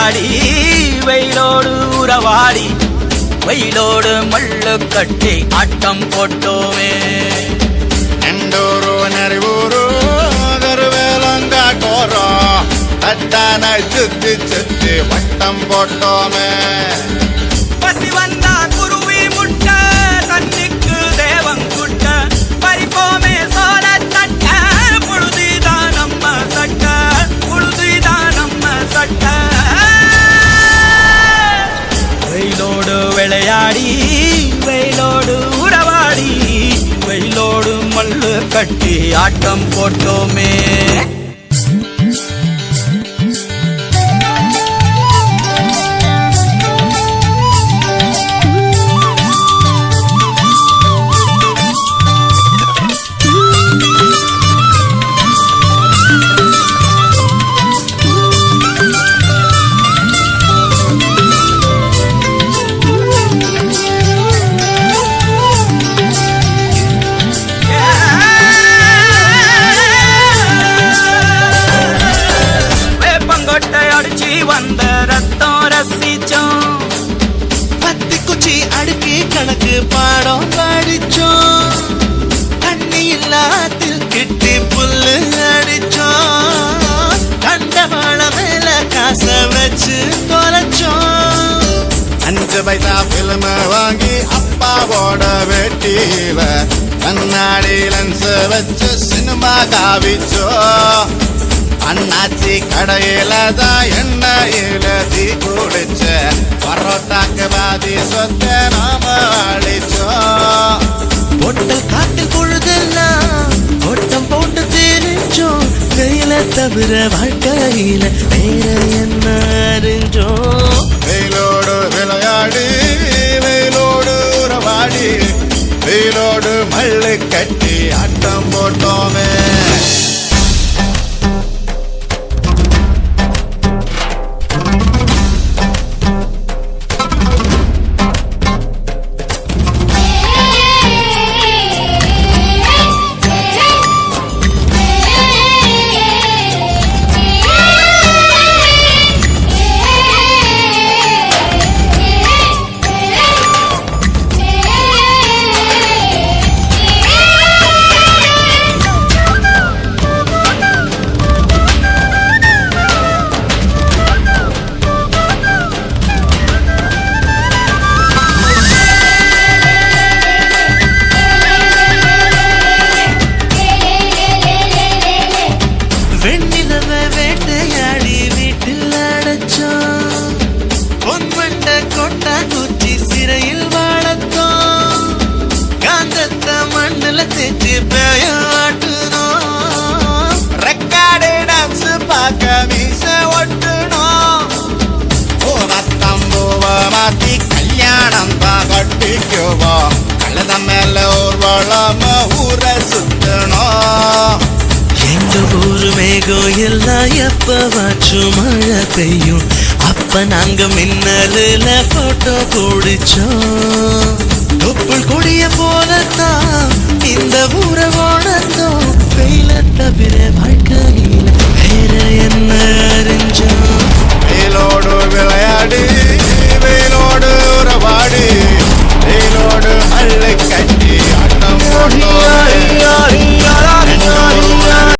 விளையாடி வெயிலோடு உறவாடி வெயிலோடு மல்லு கட்டி ஆட்டம் போட்டோமே எண்டூரு நெறிவூரு கருவேலங்காட்டோரோ தட்டான சுத்தி சுத்தி வட்டம் போட்டோமே பசி வந்தா குருவி முட்ட தண்ணிக்கு தேவங்குட்ட பறிப்போமே சோழ தட்ட புழுதிதான் நம்ம சட்ட புழுதிதான் நம்ம சட்ட வெயிலோடு விளையாடி வெயிலோடு உறவாடி வெயிலோடு மல்லு கட்டி ஆட்டம் போட்டோமே வந்த ரத்தம் ரசிச்சோம் பத்தி குச்சி அடுக்கி கணக்கு பாடம் படிச்சோம் தண்ணி இல்லாத்தில் கிட்டி புல்லு அடிச்சோம் கண்டவாள மேல காச வச்சு தொலைச்சோம் 5 பைசா பிலிம் வாங்கி அப்பாவோட வெட்டியில கண்ணாடி லென்ஸ் வச்சு சினிமா காவிச்சோ அண்ணாச்சி கடையில தான் எண்ணெயில தீ குடிச்ச பரோட்டாக்கு பாதி சொத்த நாம அழிச்சோம் பொட்டல் காட்டில் பொழுதெல்லாம் ஓட்டம் போட்டு தெரிஞ்சோம் கையில தவிர வாழ்க்கையில வேற என்ன அறிஞ்சோம் வெயிலோடு விளையாடி வெயிலோடு உறவாடி வெயிலோடு மல்லு கட்டி ஆட்டம் போட்டோமே கல்யாணம் தான் கட்டிக்குவோம் கழுத மேல ஊர்வலம் ஊரை சுத்தணும் எங்க ஊரு மேகம் எல்லாம் எப்பவாச்சும் மழை பெய்யும் அப்ப நாங்க மின்னலுல போட்டோ பிடிச்சோம் தொப்புள் கொடிய போலத்தான் இந்த ஊரை ஓடத்தோம் வெயில தவிர